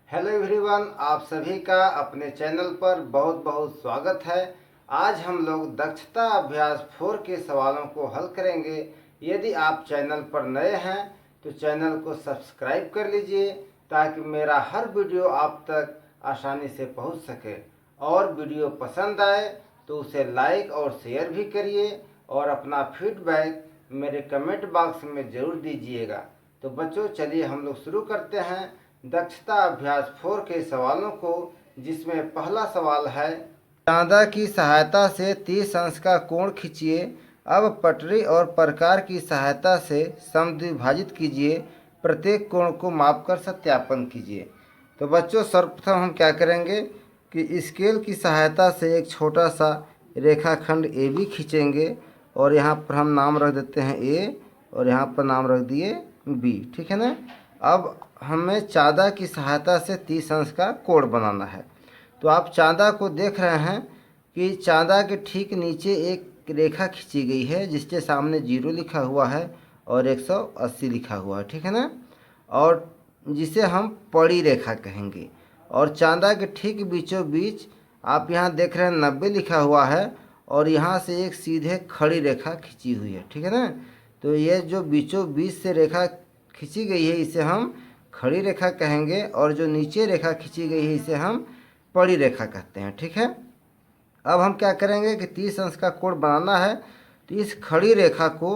Hello everyone, आप सभी का अपने चैनल पर बहुत बहुत स्वागत है। आज हम लोग दक्षता अभ्यास 4 के सवालों को हल करेंगे। यदि आप चैनल पर नए हैं तो चैनल को सब्सक्राइब कर लीजिए ताकि मेरा हर वीडियो आप तक आसानी से पहुंच सके। और वीडियो पसंद आए तो उसे लाइक और शेयर भी करिए और अपना फीडबैक मेरे कमेंट बॉक्स में ज़रूर दीजिएगा। तो बच्चों, चलिए हम लोग शुरू करते हैं दक्षता अभ्यास 4 के सवालों को, जिसमें पहला सवाल है, चांदा की सहायता से 30 अंश का कोण खींचिए। अब पटरी और प्रकार की सहायता से समद्विभाजित कीजिए। प्रत्येक कोण को मापकर सत्यापन कीजिए। तो बच्चों, सर्वप्रथम हम क्या करेंगे कि स्केल की सहायता से एक छोटा सा रेखाखंड ए बी खींचेंगे और यहाँ पर हम नाम रख देते हैं ए और यहाँ पर नाम रख दिए बी। ठीक है ना। अब हमें चांदा की सहायता से 30 अंश का कोण बनाना है। तो आप चांदा को देख रहे हैं कि चांदा के ठीक नीचे एक रेखा खींची गई है जिसके सामने 0 लिखा हुआ है और 180 लिखा हुआ है। ठीक है ना। और जिसे हम पड़ी रेखा कहेंगे। और चांदा के ठीक बीचों बीच आप यहाँ देख रहे हैं 90 लिखा हुआ है और यहाँ से एक सीधे खड़ी रेखा खींची हुई है। ठीक है ना। तो ये जो बीचों बीच से रेखा खींची गई है इसे हम खड़ी रेखा कहेंगे और जो नीचे रेखा खींची गई है इसे हम पड़ी रेखा कहते हैं। ठीक है। अब हम क्या करेंगे कि 30 अंश का कोण बनाना है। तो इस खड़ी रेखा को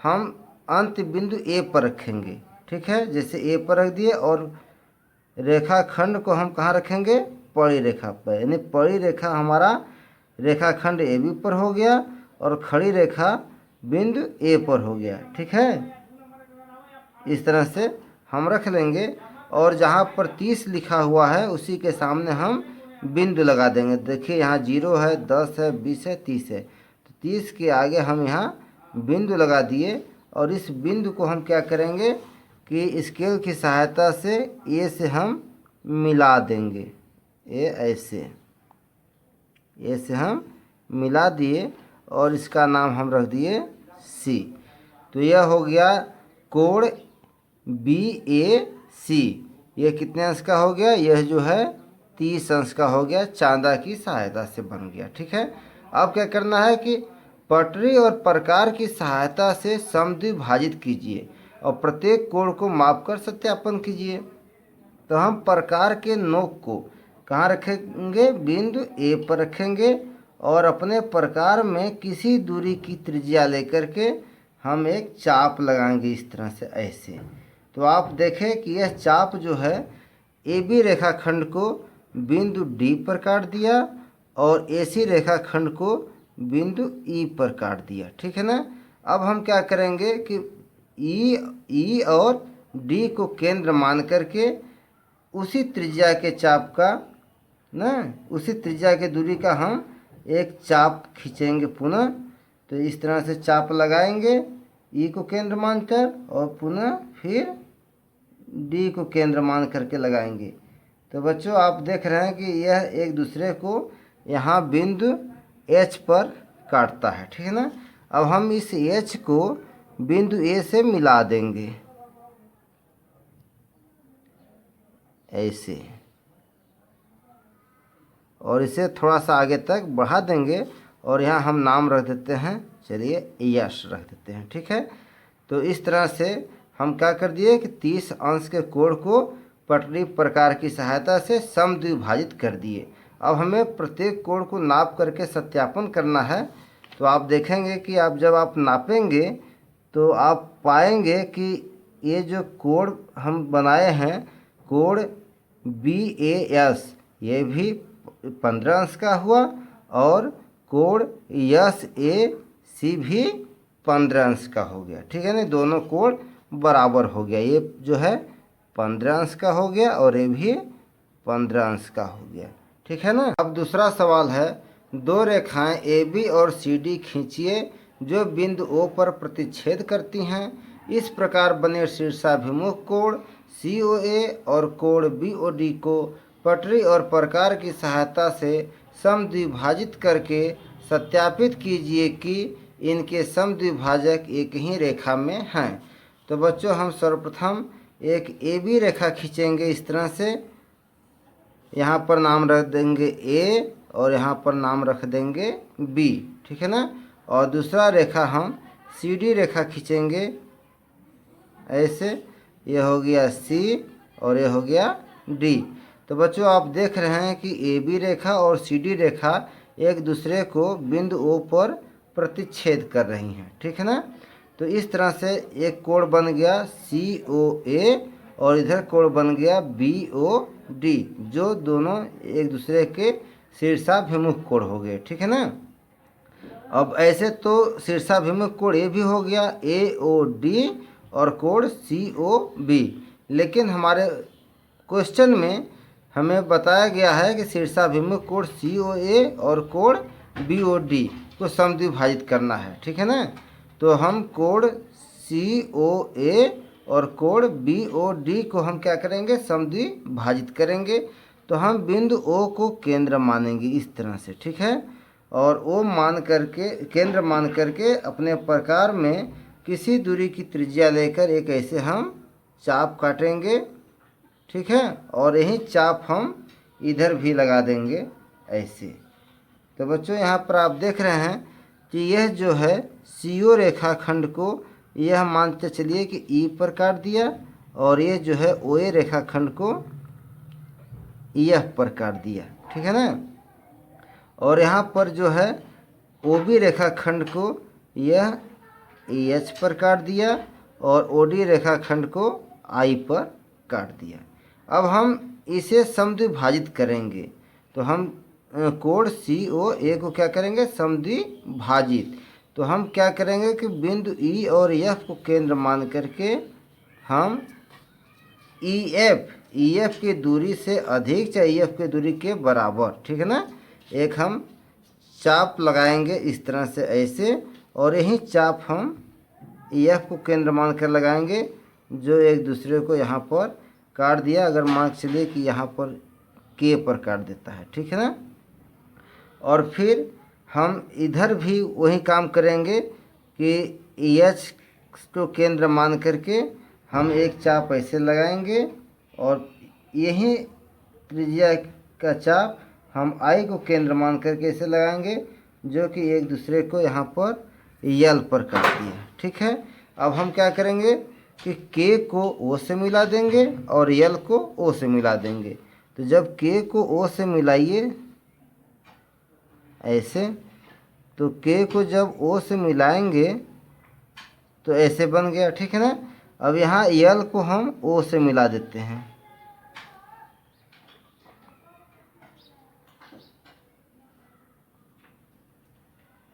हम अंत बिंदु ए पर रखेंगे। ठीक है, जैसे ए पर रख दिए और रेखाखंड को हम कहाँ रखेंगे? पड़ी रेखा पर। यानी पड़ी रेखा हमारा रेखाखंड ए बी पर हो गया और खड़ी रेखा बिंदु ए पर हो गया। ठीक है, इस तरह से हम रख लेंगे और जहाँ पर 30 लिखा हुआ है उसी के सामने हम बिंदु लगा देंगे। देखिए यहाँ 0 है, 10 है, 20 है, 30 है। तो 30 के आगे हम यहाँ बिंदु लगा दिए और इस बिंदु को हम क्या करेंगे कि स्केल की सहायता से ए से हम मिला देंगे। ए ऐसे ए से हम मिला दिए और इसका नाम हम रख दिए सी। तो यह हो गया कोण बी ए सी। यह कितने अंश का हो गया? यह जो है 30 अंश का हो गया, चांदा की सहायता से बन गया। ठीक है। अब क्या करना है कि पटरी और प्रकार की सहायता से समद्विभाजित कीजिए और प्रत्येक कोण को मापकर सत्यापन कीजिए। तो हम प्रकार के नोक को कहाँ रखेंगे? बिंदु ए पर रखेंगे और अपने प्रकार में किसी दूरी की त्रिज्या लेकर के हम एक चाप लगाएंगे इस तरह से ऐसे। तो आप देखें कि यह चाप जो है ए बी रेखाखंड को बिंदु डी पर काट दिया और ए सी रेखाखंड को बिंदु ई पर काट दिया। ठीक है ना। अब हम क्या करेंगे कि ई और डी को केंद्र मान करके उसी त्रिज्या के चाप का उसी त्रिज्या के दूरी का हम एक चाप खींचेंगे पुनः। तो इस तरह से चाप लगाएंगे ई को केंद्र मानकर और पुनः फिर डी को केंद्र मान करके लगाएंगे। तो बच्चों, आप देख रहे हैं कि यह एक दूसरे को यहाँ बिंदु एच पर काटता है। ठीक है ना। अब हम इस एच को बिंदु ए से मिला देंगे ऐसे और इसे थोड़ा सा आगे तक बढ़ा देंगे और यहाँ हम नाम रख देते हैं, चलिए यश रख देते हैं। ठीक है। तो इस तरह से हम क्या कर दिए कि 30 अंश के कोण को पटरी प्रकार की सहायता से समद्विभाजित कर दिए। अब हमें प्रत्येक कोण को नाप करके सत्यापन करना है। तो आप देखेंगे कि जब आप नापेंगे तो आप पाएंगे कि ये जो कोण हम बनाए हैं, कोण बी ए एस, ये भी 15 अंश का हुआ और कोण एस ए सी भी 15 अंश का हो गया। ठीक है ना। दोनों कोण बराबर हो गया। ये जो है 15 अंश का हो गया और ये भी 15 अंश का हो गया। ठीक है ना। अब दूसरा सवाल है, दो रेखाएं ए बी और सी डी खींचिए जो बिंदु ओ पर प्रतिच्छेद करती हैं। इस प्रकार बने शीर्षाभिमुख कोण सी ओ ए और कोण बी ओ डी को पटरी और प्रकार की सहायता से समद्विभाजित करके सत्यापित कीजिए कि इनके समद्विभाजक एक ही रेखा में हैं। तो बच्चों, हम सर्वप्रथम एक ए बी रेखा खींचेंगे इस तरह से यहाँ पर नाम रख देंगे ए और यहाँ पर नाम रख देंगे बी, ठीक है ना। और दूसरा रेखा हम सी डी रेखा खींचेंगे ऐसे, ये हो गया सी और ये हो गया डी। तो बच्चों आप देख रहे हैं कि ए बी रेखा और सी डी रेखा एक दूसरे को बिंदु ओ पर प्रतिच्छेद कर रही हैं, ठीक है ना। तो इस तरह से एक कोण बन गया सी ओ ए और इधर कोण बन गया बी ओ डी, जो दोनों एक दूसरे के शीर्षाभिमुख कोण हो गए, ठीक है ना। अब ऐसे तो शीर्षाभिमुख कोण ये भी हो गया ए ओ डी और कोण सी ओ बी, लेकिन हमारे क्वेश्चन में हमें बताया गया है कि शीर्षाभिमुख कोण सी ओ ए और कोण बी ओ डी को समद्विभाजित करना है, ठीक है ना। तो हम कोण सी ओ ए और कोण बी ओ डी को हम क्या करेंगे, समद्विभाजित करेंगे। तो हम बिंदु ओ को केंद्र मानेंगे इस तरह से, ठीक है। और ओ मान करके, केंद्र मान करके अपने प्रकार में किसी दूरी की त्रिज्या लेकर एक ऐसे हम चाप काटेंगे, ठीक है। और यही चाप हम इधर भी लगा देंगे ऐसे। तो बच्चों यहाँ पर आप देख रहे हैं कि यह जो है सी ओ रेखाखंड को यह मानते चलिए कि ई पर काट दिया और ये जो है ओ ए रेखाखंड को एफ पर काट दिया, ठीक है ना। और यहाँ पर जो है ओ बी रेखाखंड को यह एच पर काट दिया और ओ डी रेखाखंड को आई पर काट दिया। अब हम इसे समद्विभाजित करेंगे। तो हम कोण सी ओ ए को क्या करेंगे, समद्विभाजित। तो हम क्या करेंगे कि बिंदु ई और एफ को केंद्र मान करके हम ई एफ की दूरी से अधिक चाहे ई एफ की दूरी के बराबर, ठीक है ना, एक हम चाप लगाएंगे इस तरह से ऐसे। और यही चाप हम ई एफ को केंद्र मान कर लगाएंगे, जो एक दूसरे को यहाँ पर काट दिया। अगर मान चलिए कि यहाँ पर के पर काट देता है, ठीक है ना। और फिर हम इधर भी वही काम करेंगे कि एच को केंद्र मान करके हम एक चाप ऐसे लगाएंगे और यही त्रिज्या का चाप हम आई को केंद्र मान करके ऐसे लगाएंगे, जो कि एक दूसरे को यहाँ पर यल पर काट दिया, ठीक है। अब हम क्या करेंगे कि के को ओ से मिला देंगे और यल को ओ से मिला देंगे। तो जब के को ओ से मिलाइए ऐसे, तो के को जब ओ से मिलाएंगे तो ऐसे बन गया, ठीक है ना। अब यहाँ यल को हम ओ से मिला देते हैं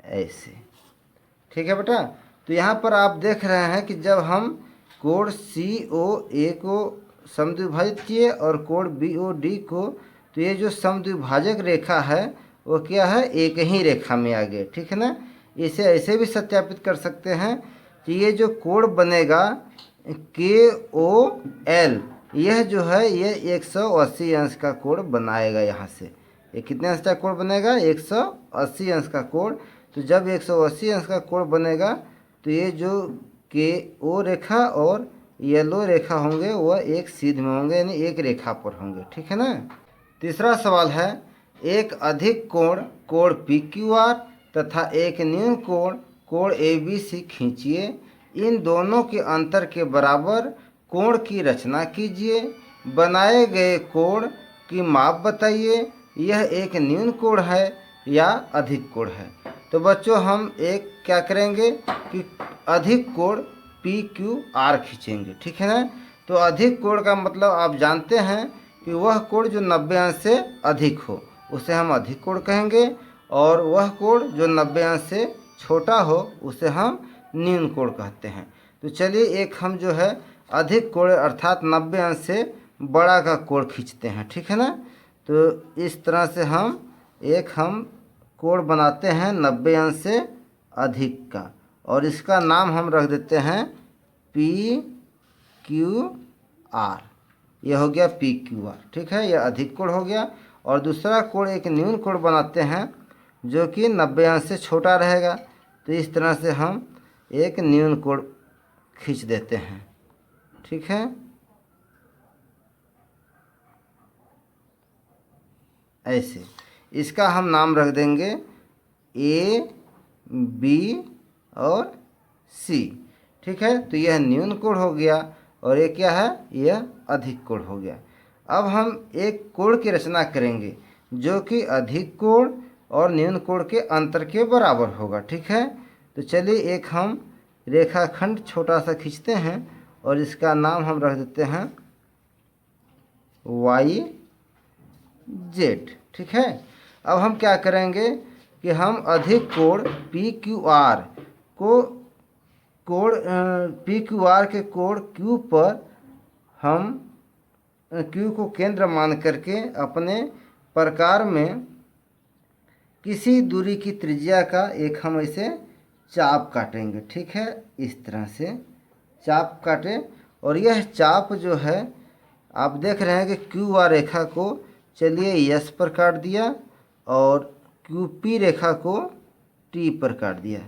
ऐसे, ठीक है बेटा। तो यहाँ पर आप देख रहे हैं कि जब हम कोण सी ओ ए को समद्विभाजित किए और कोण बी ओ डी को, तो ये जो समद्विभाजक रेखा है वो क्या है, एक ही रेखा में आ गए, ठीक है ना। इसे ऐसे भी सत्यापित कर सकते हैं कि ये जो कोण बनेगा के ओ एल, यह जो है ये 180 अंश का कोण बनाएगा। यहाँ से ये कितने अंश का कोण बनेगा, 180 अंश का कोण। तो जब 180 अंश का कोण बनेगा तो ये जो के ओ रेखा और येलो रेखा होंगे वह एक सीध में होंगे, यानी एक रेखा पर होंगे, ठीक है ना। तीसरा सवाल है, एक अधिक कोण कोण पी क्यू आर तथा एक न्यून कोण कोण ए बी सी खींचिए। इन दोनों के अंतर के बराबर कोण की रचना कीजिए। बनाए गए कोण की माप बताइए। यह एक न्यून कोण है या अधिक कोण है। तो बच्चों हम एक क्या करेंगे कि अधिक कोण पी क्यू आर खींचेंगे, ठीक है ना। तो अधिक कोण का मतलब आप जानते हैं कि वह कोण जो 90 अंश से अधिक हो उसे हम अधिक कोण कहेंगे, और वह कोण जो 90 अंश से छोटा हो उसे हम न्यून कोण कहते हैं। तो चलिए एक हम जो है अधिक कोण अर्थात 90 अंश से बड़ा का कोण खींचते हैं, ठीक है ना। तो इस तरह से हम कोण बनाते हैं 90 अंश से अधिक का, और इसका नाम हम रख देते हैं पी क्यू आर। यह हो गया पी क्यू आर, ठीक है, यह अधिक कोण हो गया। और दूसरा कोण एक न्यून कोण बनाते हैं जो कि 90 अंश से छोटा रहेगा। तो इस तरह से हम एक न्यून कोण खींच देते हैं, ठीक है। ऐसे। इसका हम नाम रख देंगे ए, बी और सी। ठीक है, तो यह न्यून कोण हो गया और ये क्या है, यह अधिक कोण हो गया। अब हम एक कोण की रचना करेंगे जो कि अधिक कोण और न्यून कोण के अंतर के बराबर होगा। ठीक है, तो चलिए एक हम रेखाखंड छोटा सा खींचते हैं और इसका नाम हम रख देते हैं वाई जेड। ठीक है, अब हम क्या करेंगे कि हम अधिक कोण पी क्यू आर को पी क्यू आर के कोण क्यू पर हम क्यू को केंद्र मान करके अपने प्रकार में किसी दूरी की त्रिज्या का एक हम ऐसे चाप काटेंगे। ठीक है, इस तरह से चाप काटें और यह चाप जो है आप देख रहे हैं कि क्यू आर रेखा को चलिए यस पर काट दिया और क्यू पी रेखा को टी पर काट दिया।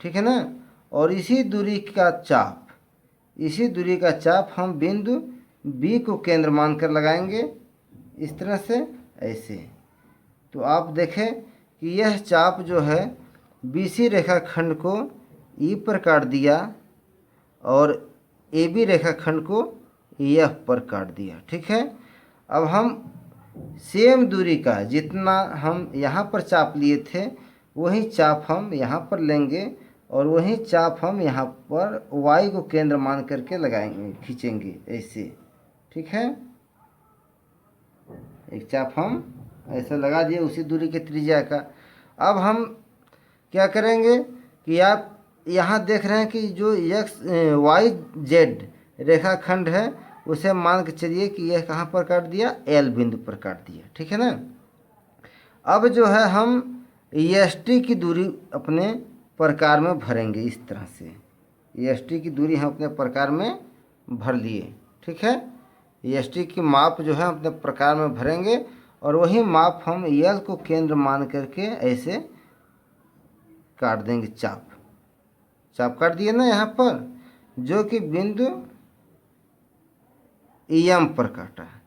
ठीक है ना, और इसी दूरी का चाप हम बिंदु बी को केंद्र मानकर लगाएंगे इस तरह से ऐसे। तो आप देखें कि यह चाप जो है बीसी रेखाखंड को ई पर काट दिया और ए बी रेखाखंड को एफ पर काट दिया। ठीक है, अब हम सेम दूरी का जितना हम यहाँ पर चाप लिए थे वही चाप हम यहाँ पर लेंगे और वही चाप हम यहाँ पर y को केंद्र मान करके लगाएंगे, खींचेंगे ऐसे। ठीक है, एक चाप हम ऐसा लगा दिए उसी दूरी के त्रिज्या का। अब हम क्या करेंगे कि आप यहाँ देख रहे हैं कि जो एक्स वाई जेड रेखाखंड है उसे मान के चलिए कि यह कहाँ पर काट दिया, एल बिंदु पर काट दिया। ठीक है ना, अब जो है हम एस टी की दूरी अपने प्रकार में भरेंगे इस तरह से। एस टी की दूरी हम अपने प्रकार में भर लिए। ठीक है, एस टी की माप जो है अपने प्रकार में भरेंगे और वही माप हम यल को केंद्र मान करके ऐसे काट देंगे। चाप काट दिए ना यहाँ पर, जो कि बिंदु एम पर काटा है।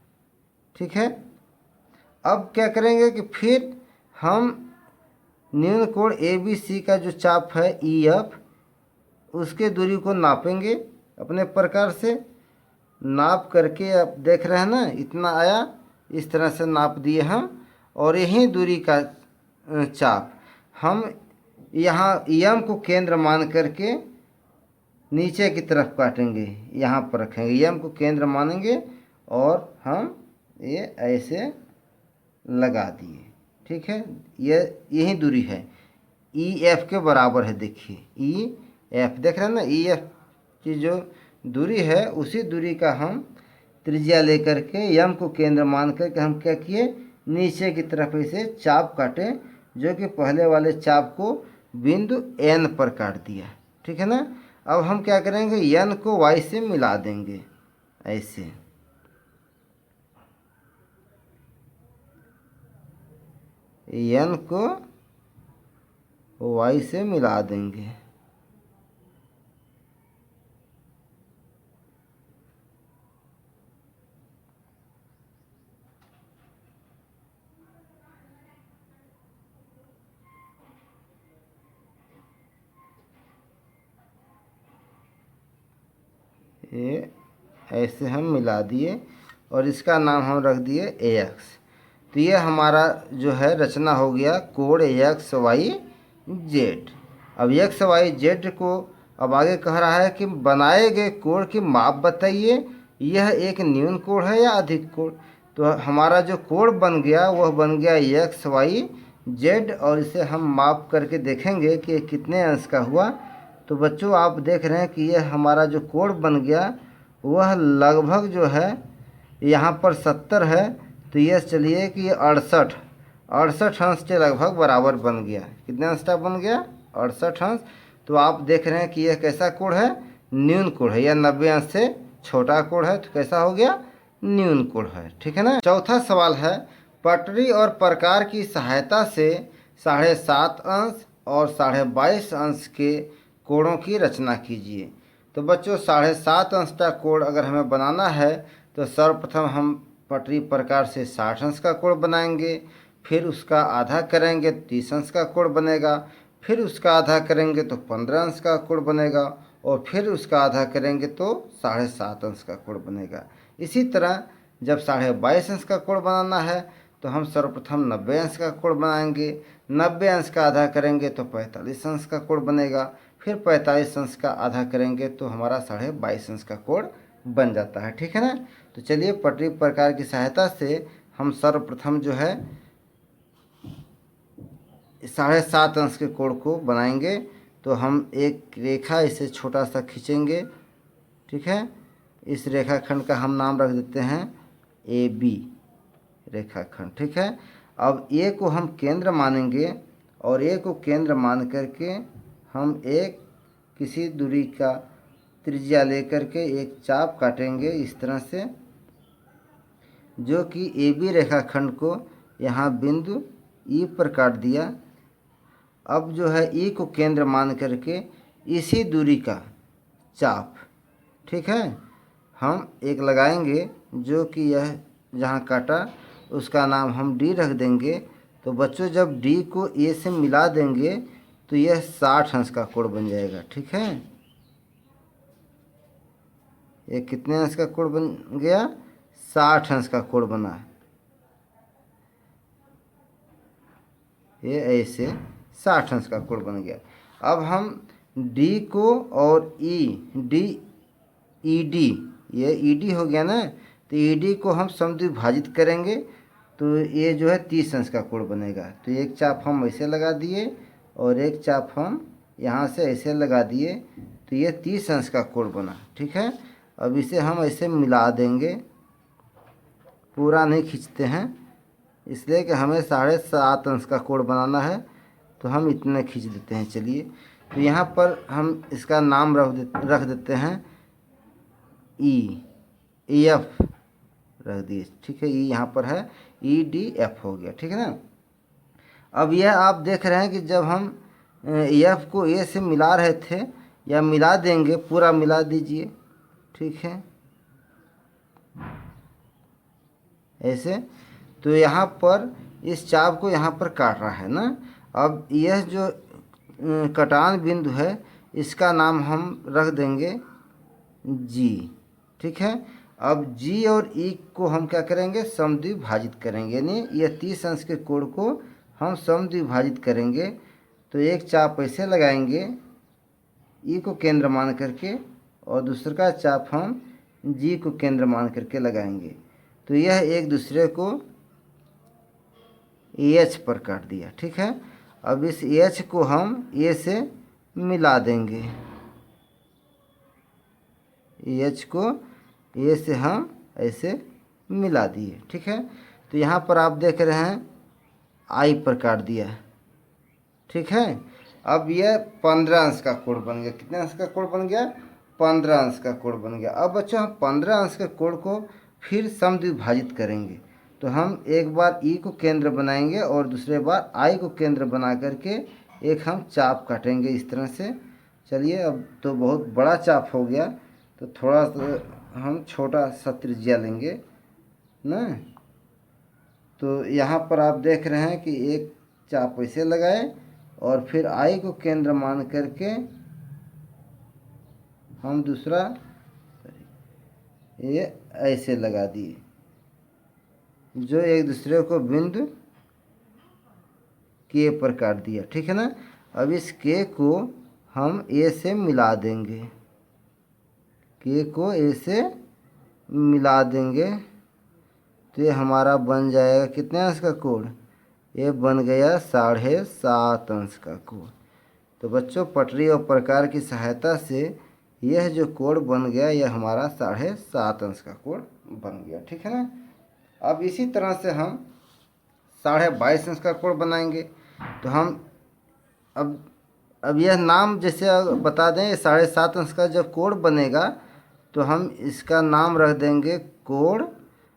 ठीक है, अब क्या करेंगे कि फिर हम न्यून कोण ए बी सी का जो चाप है ई एफ उसके दूरी को नापेंगे अपने प्रकार से। नाप करके आप देख रहे हैं ना, इतना आया, इस तरह से नाप दिए हम और यही दूरी का चाप हम यहाँ एम को केंद्र मान करके नीचे की तरफ काटेंगे, यहाँ पर रखेंगे, एम को केंद्र मानेंगे और हम ये ऐसे लगा दिए। ठीक है, ये यही दूरी है, ई एफ के बराबर है। देखिए ई एफ देख रहे हैं ना, ई एफ की जो दूरी है उसी दूरी का हम त्रिज्या लेकर के एम को केंद्र मान करके हम क्या किए, नीचे की तरफ इसे चाप काटे, जो कि पहले वाले चाप को बिंदु एन पर काट दिया। ठीक है ना, अब हम क्या करेंगे, एन को वाई से मिला देंगे ऐसे। एन को वाई से मिला देंगे। ये ऐसे हम मिला दिए और इसका नाम हम रख दिए ए एक्स। तो ये हमारा जो है रचना हो गया कोण एक्स वाई जेड। अब एक्स वाई जेड को अब आगे कह रहा है कि बनाए गए कोण की माप बताइए, यह एक न्यून कोण है या अधिक कोण। तो हमारा जो कोण बन गया वह बन गया एक्स वाई जेड और इसे हम माप करके देखेंगे कि कितने अंश का हुआ। तो बच्चों आप देख रहे हैं कि यह हमारा जो कोण बन गया वह लगभग जो है यहाँ पर 70 है, तो ये चलिए कि ये 68 अंश के लगभग बराबर बन गया। कितने अंश का बन गया, 68 अंश। तो आप देख रहे हैं कि यह कैसा कोण है, न्यून कोण है। यह 90 अंश से छोटा कोण है, तो कैसा हो गया, न्यून कोण है। ठीक है ना। चौथा सवाल है, पटरी और प्रकार की सहायता से 7.5 अंश और 22.5 अंश के कोणों की रचना कीजिए। तो बच्चों 7.5 अंश का कोण अगर हमें बनाना है तो सर्वप्रथम हम पटरी प्रकार से 60 अंश का कोण बनाएंगे, फिर उसका आधा करेंगे तो 30 अंश का कोण बनेगा, फिर उसका आधा करेंगे तो 15 अंश का कोण बनेगा, और फिर उसका आधा करेंगे तो 7.5 अंश का कोण बनेगा। इसी तरह जब 22.5 अंश का कोण बनाना है तो हम सर्वप्रथम 90 अंश का कोण बनाएंगे, 90 अंश का आधा करेंगे तो 45 अंश का कोण बनेगा, फिर 45 अंश का आधा करेंगे तो हमारा 22.5 अंश का कोण बन जाता है। ठीक है ना। तो चलिए पटरी प्रकार की सहायता से हम सर्वप्रथम जो है 7.5 अंश के कोण को बनाएंगे। तो हम एक रेखा इसे छोटा सा खींचेंगे। ठीक है। इस रेखाखंड का हम नाम रख देते हैं AB रेखाखंड। ठीक है। अब A को हम केंद्र मानेंगे और A को केंद्र मान करके हम एक किसी दूरी का त्रिज्या लेकर के एक चाप काटेंगे इस तरह से, जो कि AB रेखाखंड को यहाँ बिंदु E पर काट दिया। अब जो है E को केंद्र मान करके इसी दूरी का चाप, ठीक है, हम एक लगाएंगे, जो कि यह जहाँ काटा उसका नाम हम D रख देंगे। तो बच्चों जब D को A से मिला देंगे तो यह 60 अंश का कोण बन जाएगा। ठीक है। ये कितने अंश का कोण बन गया? 60 अंश का कोण बना। ये ऐसे 60 अंश का कोण बन गया। अब हम D को और ED ये ED हो गया ना, तो ED को हम समद्विभाजित करेंगे तो ये जो है 30 अंश का कोण बनेगा। तो एक चाप हम ऐसे लगा दिए और एक चाप हम यहाँ से ऐसे लगा दिए, तो ये 30 अंश का कोण बना। ठीक है। अब इसे हम ऐसे मिला देंगे, पूरा नहीं खींचते हैं इसलिए कि हमें 7.5 अंश का कोण बनाना है, तो हम इतने खींच देते हैं। चलिए, तो यहाँ पर हम इसका नाम रख देते हैं EF रख दिए। ठीक है। E यहाँ पर है, EDF हो गया। ठीक है ना। अब यह आप देख रहे हैं कि जब हम F को A से मिला रहे थे, या मिला देंगे, पूरा मिला दीजिए। ठीक है, ऐसे। तो यहाँ पर इस चाप को यहाँ पर काट रहा है ना। अब यह जो कटान बिंदु है इसका नाम हम रख देंगे G। ठीक है। अब G और E को हम क्या करेंगे? समद्विभाजित करेंगे, यानी यह 30 अंश के कोण को हम समद्विभाजित करेंगे। तो एक चाप ऐसे लगाएंगे E को केंद्र मान करके, और दूसरा चाप हम G को केंद्र मान करके लगाएंगे। तो यह एक दूसरे को H पर काट दिया। ठीक है। अब इस H को हम A से मिला देंगे, H को A से हम ऐसे मिला दिए। ठीक है। तो यहाँ पर आप देख रहे हैं I पर काट दिया। ठीक है। अब यह 15 अंश का कोण बन गया। कितने अंश का कोण बन गया? 15 अंश का कोण बन गया। अब बच्चों हम 15 अंश के कोण को फिर समद्विभाजित करेंगे। तो हम एक बार E को केंद्र बनाएंगे और दूसरे बार I को केंद्र बना करके एक हम चाप काटेंगे इस तरह से। चलिए, अब तो बहुत बड़ा चाप हो गया, तो थोड़ा सा हम छोटा सा त्रिज्या लेंगे ना। तो यहाँ पर आप देख रहे हैं कि एक चाप ऐसे लगाए और फिर I को केंद्र मान करके हम दूसरा ये ऐसे लगा दिए, जो एक दूसरे को बिंदु K पर काट दिया। ठीक है ना। अब इस K को हम A से मिला देंगे, K को A से मिला देंगे, तो ये हमारा बन जाएगा कितने अंश का कोण? ये बन गया 7.5 अंश का कोण। तो बच्चों पटरी और प्रकार की सहायता से यह जो कोण बन गया, यह हमारा 7.5 अंश का कोण बन गया। ठीक है ना। अब इसी तरह से हम 22.5 अंश का कोण बनाएंगे। तो हम अब यह नाम जैसे बता दें, 7.5 अंश का जब कोण बनेगा तो हम इसका नाम रख देंगे कोण।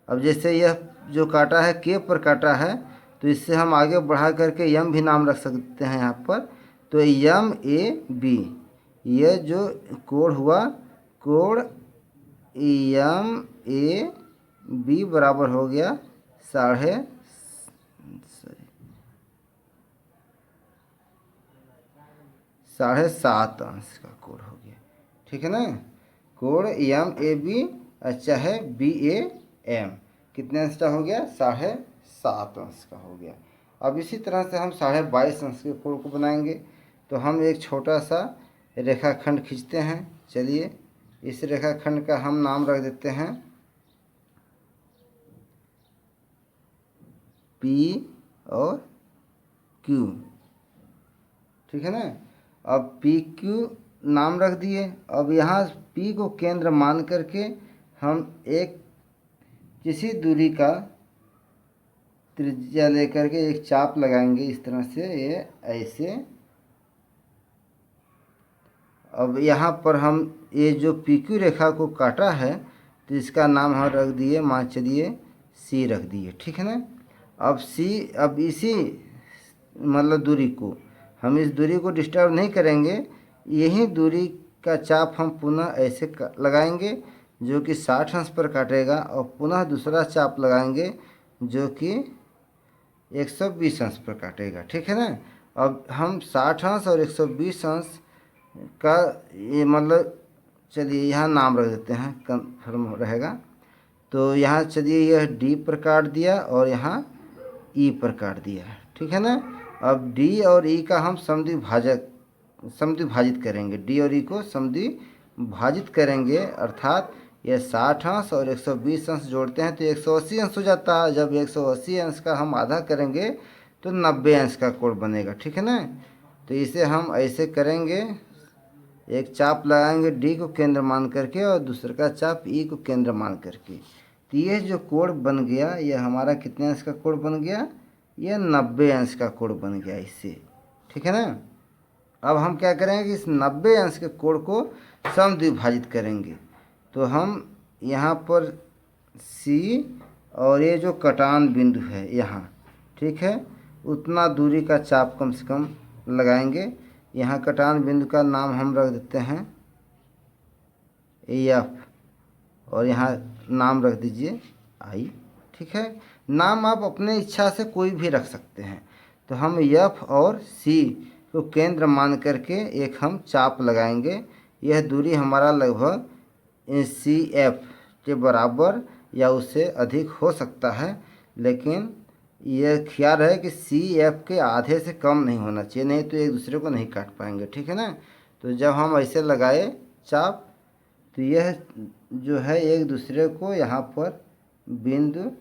अब जैसे यह जो काटा है K पर काटा है, तो इससे हम आगे बढ़ा करके M भी नाम रख सकते हैं यहाँ पर। तो MAB यह जो कोण हुआ, कोण MAB बराबर हो गया 7.5 सॉरी 7.5 अंश का कोण हो गया, ठीक है ना। कोण एम ए बी चाहे बी ए एम कितने अंश का हो गया, 7.5 अंश का हो गया। अब इसी तरह से हम 22.5 अंश के कोण को बनाएंगे। तो हम एक छोटा सा रेखाखंड खींचते हैं। चलिए इस रेखाखंड का हम नाम रख देते हैं P और Q, ठीक है ना। अब PQ नाम रख दिए। अब यहाँ P को केंद्र मान करके हम एक किसी दूरी का त्रिज्या लेकर के एक चाप लगाएंगे इस तरह से, ये ऐसे। अब यहाँ पर हम ये जो PQ रेखा को काटा है तो इसका नाम हम रख दिए, मान चलिए C रख दिए, ठीक है ना। अब इसी मतलब दूरी को हम इस दूरी को डिस्टर्ब नहीं करेंगे, यही दूरी का चाप हम पुनः ऐसे लगाएंगे जो कि 60 अंश पर काटेगा, और पुनः दूसरा चाप लगाएंगे जो कि 120 अंश पर काटेगा, ठीक है ना। अब हम 60 अंश और 120 अंश का ये मतलब चलिए यहाँ नाम रख देते हैं, कन्फर्म रहेगा। तो यहाँ चलिए यह D पर काट दिया और यहाँ E पर काट दिया, ठीक है ना। अब D और E का हम समद्विभाजित करेंगे, D और E को समद्विभाजित करेंगे, अर्थात यह 60 अंश और 120 अंश जोड़ते हैं तो 180 अंश हो जाता है। जब 180 अंश का हम आधा करेंगे तो 90 अंश का कोण बनेगा, ठीक है ना। तो इसे हम ऐसे करेंगे, एक चाप लगाएंगे D को केंद्र मान करके और दूसरे का चाप E को केंद्र मान करके। तो ये जो कोण बन गया यह हमारा कितने अंश का कोण बन गया, यह 90 अंश का कोण बन गया इससे, ठीक है ना। अब हम क्या करेंगे कि इस 90 अंश के कोण को समद्विभाजित करेंगे। तो हम यहाँ पर C और ये जो कटान बिंदु है यहाँ, ठीक है, उतना दूरी का चाप कम से कम लगाएंगे। यहाँ कटान बिंदु का नाम हम रख देते हैं F और यहाँ नाम रख दीजिए I, ठीक है। नाम आप अपने इच्छा से कोई भी रख सकते हैं। तो हम F और C को केंद्र मान करके एक हम चाप लगाएंगे। यह दूरी हमारा लगभग CF के बराबर या उससे अधिक हो सकता है, लेकिन यह ख्याल है कि CF के आधे से कम नहीं होना चाहिए, नहीं तो एक दूसरे को नहीं काट पाएंगे, ठीक है ना। तो जब हम ऐसे लगाए चाप तो यह जो है एक दूसरे को यहाँ पर बिंदु,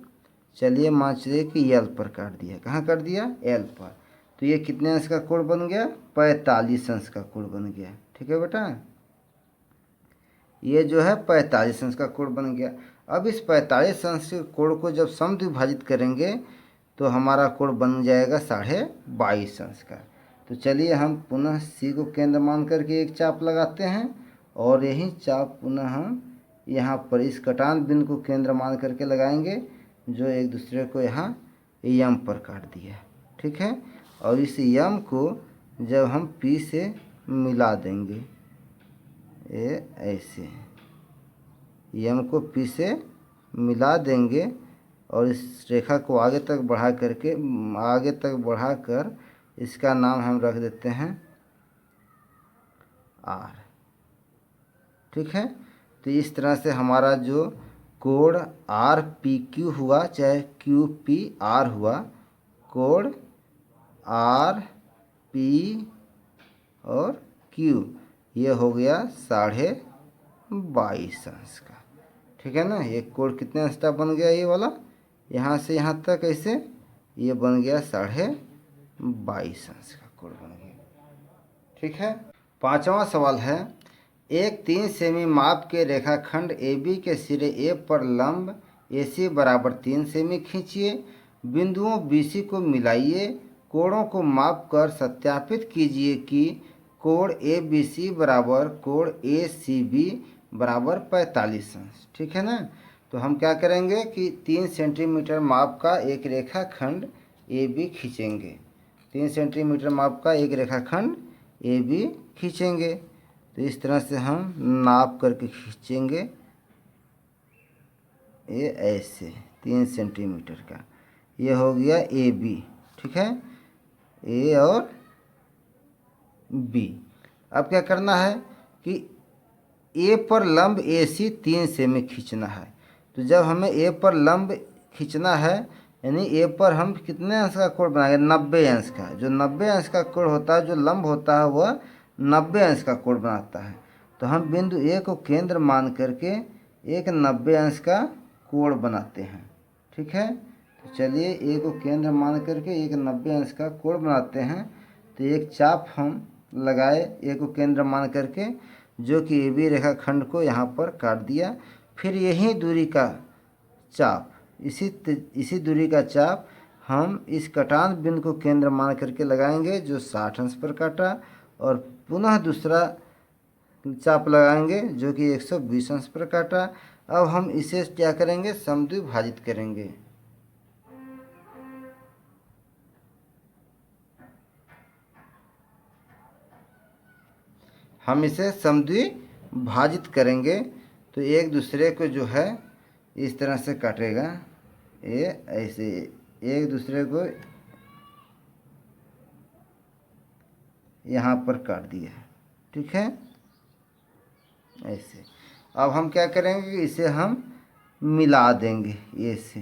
चलिए मान चलिए कि L पर काट दिया। कहाँ काट दिया, L पर। तो ये कितने अंश का कोण बन गया, 45 अंश का कोण बन गया, ठीक है बेटा। ये जो है 45 अंश का कोण बन गया। अब इस 45 अंश के कोण को जब समद्विभाजित करेंगे तो हमारा कोण बन जाएगा 22.5 अंश का। तो चलिए हम पुनः C को केंद्र मान करके एक चाप लगाते हैं और यही चाप पुनः हम यहाँ पर इस कटान बिंदु को केंद्र मान करके लगाएंगे जो एक दूसरे को यहाँ M पर काट दिया, ठीक है। और इस M को जब हम P से मिला देंगे, ये ऐसे M को P से मिला देंगे और इस रेखा को आगे तक बढ़ाकर इसका नाम हम रख देते हैं R, ठीक है। तो इस तरह से हमारा जो कोण RPQ हुआ चाहे QPR हुआ, कोण RP और Q ये हो गया 22.5 अंश का, ठीक है ना। ये कोण कितने अंश का बन गया, ये वाला यहाँ से यहाँ तक ऐसे ये बन गया 22.5 अंश का कोण बन गया, ठीक है। 5वां सवाल है, एक 3 सेमी माप के रेखाखंड AB के सिरे A पर लंब AC बराबर 3 सेमी खींचिए, बिंदुओं BC को मिलाइए, कोणों को माप कर सत्यापित कीजिए कि कोण ABC बराबर कोण ACB बराबर 45 अंश, ठीक है ना। तो हम क्या करेंगे कि 3 सेंटीमीटर माप का एक रेखाखंड AB खींचेंगे, 3 सेंटीमीटर माप का एक रेखाखंड AB खींचेंगे। तो इस तरह से हम नाप करके खींचेंगे, ये ऐसे 3 सेंटीमीटर का ये हो गया ए बी, ठीक है, ए और बी। अब क्या करना है कि ए पर लंब ए सी 3 सेमी खींचना है। तो जब हमें ए पर लंब खींचना है, यानी ए पर हम कितने अंश का कोण बनाएंगे, 90 अंश का। जो 90 अंश का कोण होता है, जो लंब होता है, वह 90 अंश का कोण बनाता है। तो हम बिंदु ए को केंद्र मान करके एक 90 अंश का कोण बनाते हैं, ठीक है। तो चलिए ए को केंद्र मान करके एक 90 अंश का कोण बनाते हैं। तो एक चाप हम लगाए ए को केंद्र मान करके, जो कि ए बी रेखाखंड को यहाँ पर काट दिया। फिर यही दूरी का चाप, इसी दूरी का चाप हम इस कटान बिंदु को केंद्र मान करके लगाएंगे, जो 60 अंश पर काटा, और पुनः दूसरा चाप लगाएंगे जो कि 120 अंश पर काटा। अब हम इसे क्या करेंगे, समद्विभाजित करेंगे। हम इसे समद्विभाजित करेंगे तो एक दूसरे को जो है इस तरह से काटेगा, ये ऐसे एक दूसरे को यहाँ पर काट दिया, ठीक है, ऐसे। अब हम क्या करेंगे कि इसे हम मिला देंगे ये से।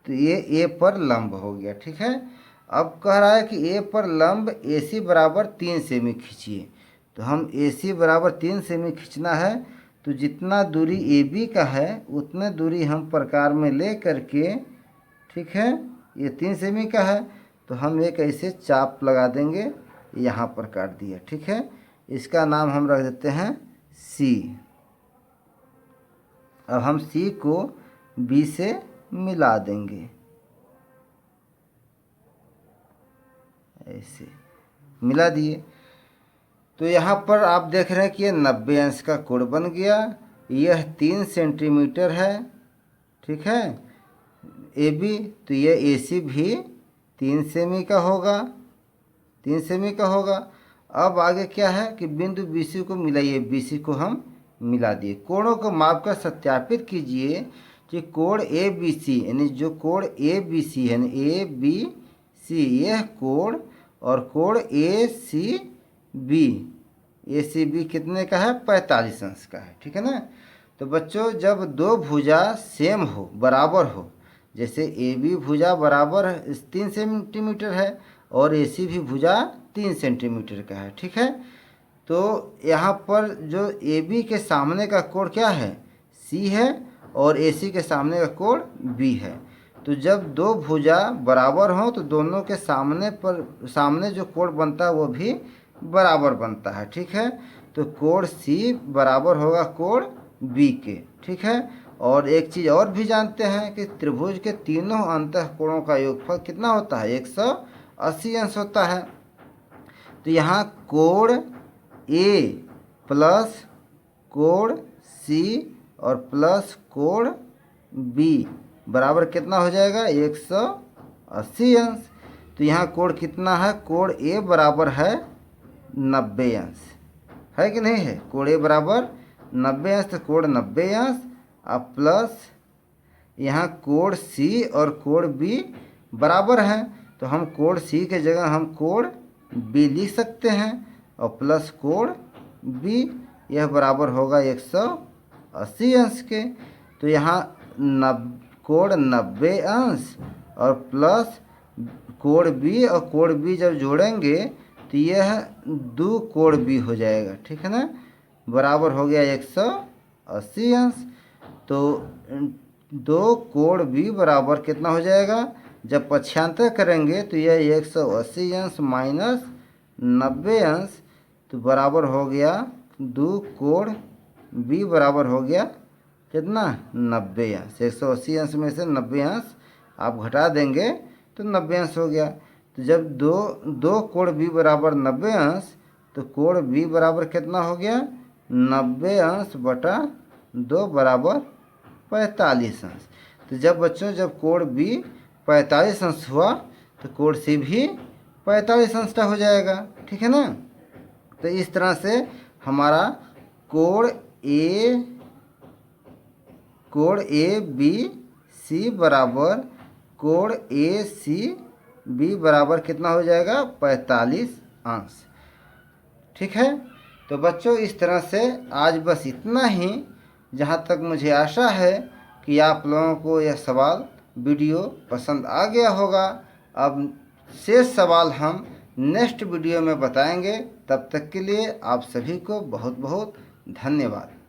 तो ये ए पर लंब हो गया, ठीक है। अब कह रहा है कि ए पर लंब ए सी बराबर 3 सेमी खींचिए। तो हम ए सी बराबर 3 सेमी खींचना है। तो जितना दूरी ए बी का है उतने दूरी हम प्रकार में ले करके, ठीक है, ये 3 सेमी का है तो हम एक ऐसे चाप लगा देंगे, यहाँ पर काट दिया, ठीक है। इसका नाम हम रख देते हैं सी। अब हम सी को बी से मिला देंगे, ऐसे मिला दिए। तो यहाँ पर आप देख रहे हैं कि ये 90 अंश का कोण बन गया। यह 3 सेंटीमीटर है, ठीक है, ए बी। तो ये ए सी भी 3 सेमी का होगा, 3 सेमी का होगा। अब आगे क्या है कि बिंदु बी सी को मिलाइए, बी सी को हम मिला दिए। कोणों को माप कर सत्यापित कीजिए कि कोण ए बी सी, यानी जो कोण ए बी सी है, ए बी सी, यह कोण और कोण ए सी बी कितने का है, 45 अंश का है, ठीक है ना। तो बच्चों जब दो भुजा सेम हो, बराबर हो, जैसे ए बी भुजा बराबर 3 सेंटीमीटर है और ए सी भी भुजा 3 सेंटीमीटर का है, ठीक है। तो यहाँ पर जो ए बी के सामने का कोण क्या है, सी है, और ए सी के सामने का कोण बी है। तो जब दो भुजा बराबर हों तो दोनों के सामने जो कोण बनता है वो भी बराबर बनता है, ठीक है। तो कोण सी बराबर होगा कोण बी के, ठीक है। और एक चीज़ और भी जानते हैं कि त्रिभुज के तीनों अंतःकोणों का योगफल कितना होता है, 180 अंश होता है। तो यहाँ कोण ए प्लस कोण सी और प्लस कोण बी बराबर कितना हो जाएगा, 180 अंश। तो यहाँ कोण कितना है, कोण ए बराबर है 90 अंश, है कि नहीं है। कोण ए बराबर 90 अंश, तो कोण 90 अंश। अब प्लस यहाँ कोण सी और कोण बी बराबर हैं, तो हम कोण सी के जगह हम कोण बी लिख सकते हैं, और प्लस कोण बी, यह बराबर होगा 180 अंश के। तो यहाँ कोण 90 अंश और प्लस कोण बी, और कोण बी जब जोड़ेंगे तो यह 2 कोण बी हो जाएगा, ठीक है ना, बराबर हो गया 180 अंश। तो 2 कोण बी बराबर कितना हो जाएगा, जब पक्षांतर करेंगे तो यह 180 अंश माइनस 90 अंश, तो बराबर हो गया 2 कोण बी बराबर हो गया कितना, 90 अंश। 180 अंश में से 90 अंश आप घटा देंगे तो 90 अंश हो गया। तो जब दो कोण बी बराबर 90 अंश, तो कोण बी बराबर कितना हो गया, 90 अंश बटा 2 बराबर 45 अंश। तो जब बच्चों जब कोण बी 45 अंश हुआ तो कोण सी भी 45 अंश का हो जाएगा, ठीक है ना। तो इस तरह से हमारा कोण कोण ए बी सी बराबर कोण ए सी बी बराबर कितना हो जाएगा 45 अंश। ठीक है, तो बच्चों इस तरह से आज बस इतना ही। जहाँ तक मुझे आशा है कि आप लोगों को यह सवाल वीडियो पसंद आ गया होगा। अब शेष सवाल हम नेक्स्ट वीडियो में बताएंगे। तब तक के लिए आप सभी को बहुत बहुत धन्यवाद।